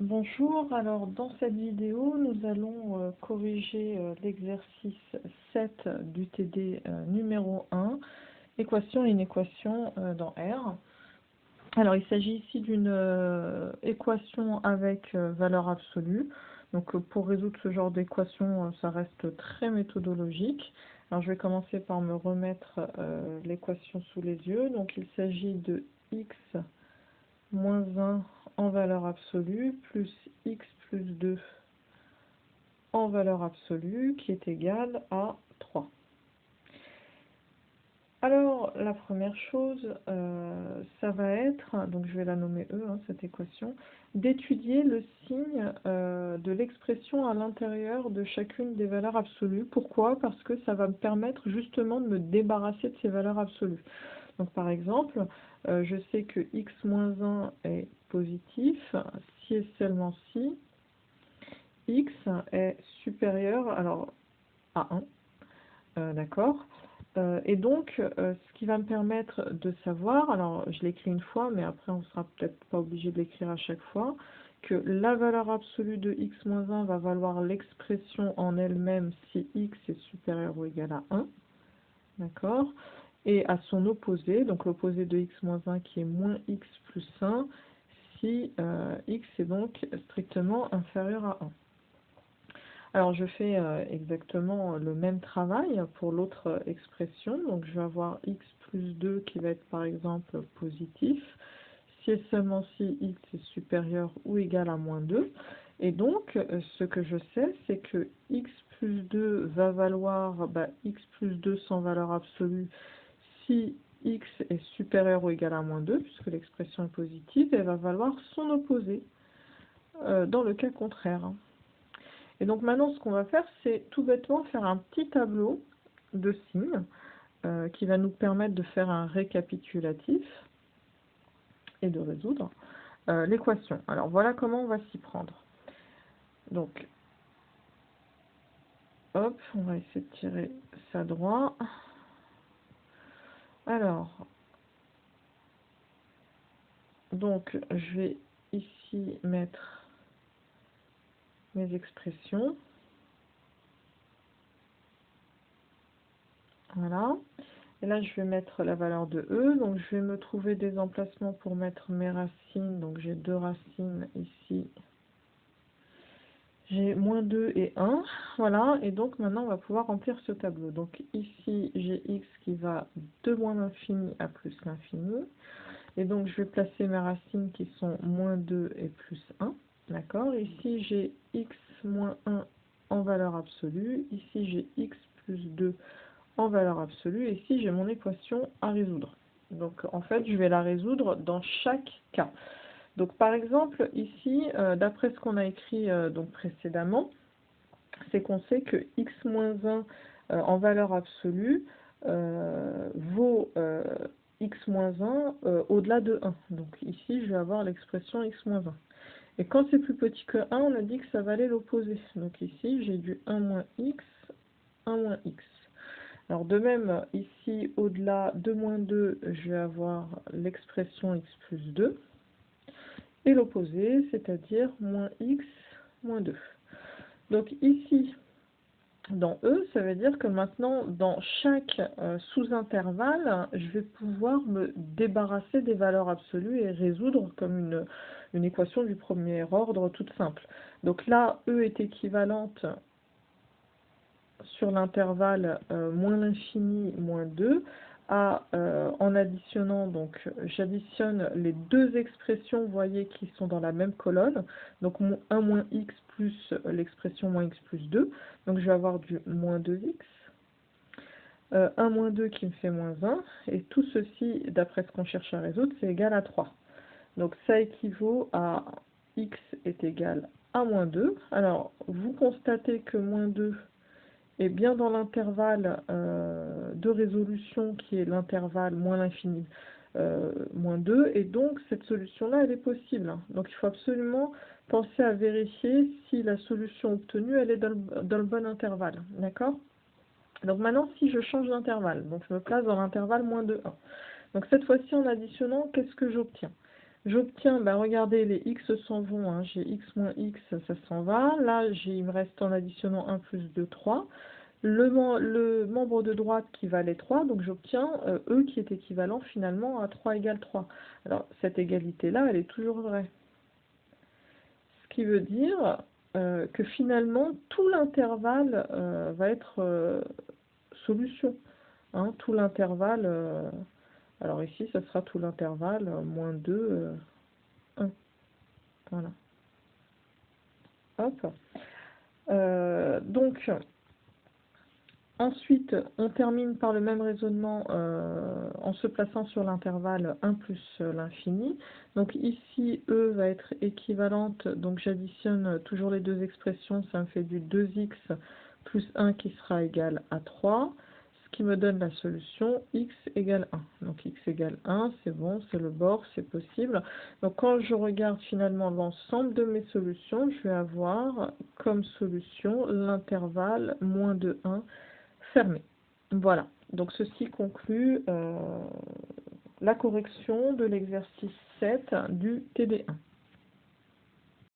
Bonjour, alors dans cette vidéo, nous allons corriger l'exercice 7 du TD numéro 1, équation et une équation dans R. Alors il s'agit ici d'une équation avec valeur absolue. Donc pour résoudre ce genre d'équation, ça reste très méthodologique. Alors je vais commencer par me remettre l'équation sous les yeux. Donc il s'agit de x moins 1 en valeur absolue plus x plus 2 en valeur absolue qui est égal à 3. Alors la première chose, ça va être, donc je vais la nommer E, cette équation, d'étudier le signe de l'expression à l'intérieur de chacune des valeurs absolues. Pourquoi? Parce que ça va me permettre justement de me débarrasser de ces valeurs absolues. Donc par exemple, je sais que x moins 1 est positif si et seulement si x est supérieur alors, à 1, d'accord. Et donc, ce qui va me permettre de savoir, alors je l'écris une fois, mais après on sera peut-être pas obligé de l'écrire à chaque fois, que la valeur absolue de x moins 1 va valoir l'expression en elle-même si x est supérieur ou égal à 1, d'accord. Et à son opposé, donc l'opposé de x moins 1 qui est moins x plus 1, si x est donc strictement inférieur à 1. Alors je fais exactement le même travail pour l'autre expression, donc je vais avoir x plus 2 qui va être par exemple positif, si et seulement si x est supérieur ou égal à moins 2. Et donc, ce que je sais, c'est que x plus 2 va valoir x plus 2 sans valeur absolue si x est supérieur ou égal à moins 2, puisque l'expression est positive, elle va valoir son opposé dans le cas contraire. Et donc maintenant, ce qu'on va faire, c'est tout bêtement faire un petit tableau de signes qui va nous permettre de faire un récapitulatif et de résoudre l'équation. Alors voilà comment on va s'y prendre. Donc, hop, on va essayer de tirer ça droit. Alors, donc je vais ici mettre mes expressions. Voilà. Et là, je vais mettre la valeur de E. Donc, je vais me trouver des emplacements pour mettre mes racines. Donc, j'ai deux racines ici. J'ai moins 2 et 1. Voilà. Et donc, maintenant, on va pouvoir remplir ce tableau. Donc, ici, j'ai x qui va de moins l'infini à plus l'infini. Et donc, je vais placer mes racines qui sont moins 2 et plus 1. D'accord? Ici, j'ai x moins 1 en valeur absolue. Ici, j'ai x plus 2 en valeur absolue. Et ici, j'ai mon équation à résoudre. Donc, en fait, je vais la résoudre dans chaque cas. Donc, par exemple, ici, d'après ce qu'on a écrit donc précédemment, c'est qu'on sait que x moins 1 en valeur absolue vaut x moins 1 au-delà de 1. Donc, ici, je vais avoir l'expression x moins 1. Et quand c'est plus petit que 1, on a dit que ça valait l'opposé. Donc, ici, j'ai du 1 moins x, 1 moins x. Alors de même, ici, au-delà de moins 2, je vais avoir l'expression x plus 2. Et l'opposé, c'est-à-dire moins x moins 2. Donc ici, dans E, ça veut dire que maintenant, dans chaque sous-intervalle, je vais pouvoir me débarrasser des valeurs absolues et résoudre comme une équation du premier ordre toute simple. Donc là, E est équivalente sur l'intervalle moins l'infini moins 2 à, en additionnant, donc j'additionne les deux expressions, vous voyez, qui sont dans la même colonne, donc 1 moins x plus l'expression moins x plus 2, donc je vais avoir du moins 2x, 1 moins 2 qui me fait moins 1, et tout ceci, d'après ce qu'on cherche à résoudre, c'est égal à 3. Donc ça équivaut à x est égal à moins 2. Alors, vous constatez que moins 2 et bien dans l'intervalle de résolution qui est l'intervalle moins l'infini moins 2, et donc cette solution-là, elle est possible. Donc il faut absolument penser à vérifier si la solution obtenue, elle est dans le bon intervalle, d'accord? Donc maintenant, si je change d'intervalle, donc je me place dans l'intervalle moins 2, 1. Donc cette fois-ci, en additionnant, qu'est-ce que j'obtiens? J'obtiens, bah regardez, les x s'en vont, hein, j'ai x moins x, ça s'en va. Là, il me reste en additionnant 1 plus 2, 3. Le membre de droite qui valait 3, donc j'obtiens E qui est équivalent finalement à 3 égale 3. Alors, cette égalité-là, elle est toujours vraie. Ce qui veut dire que finalement, tout l'intervalle va être solution. Hein, tout l'intervalle, alors ici, ça sera tout l'intervalle, moins 2, 1. Voilà. Hop. Donc, ensuite, on termine par le même raisonnement en se plaçant sur l'intervalle 1 plus l'infini. Donc ici, E va être équivalente, donc j'additionne toujours les deux expressions, ça me fait du 2x plus 1 qui sera égal à 3, ce qui me donne la solution x égale 1. Donc x égale 1, c'est bon, c'est le bord, c'est possible. Donc quand je regarde finalement l'ensemble de mes solutions, je vais avoir comme solution l'intervalle moins de 1 fermé. Voilà, donc ceci conclut la correction de l'exercice 7 du TD1.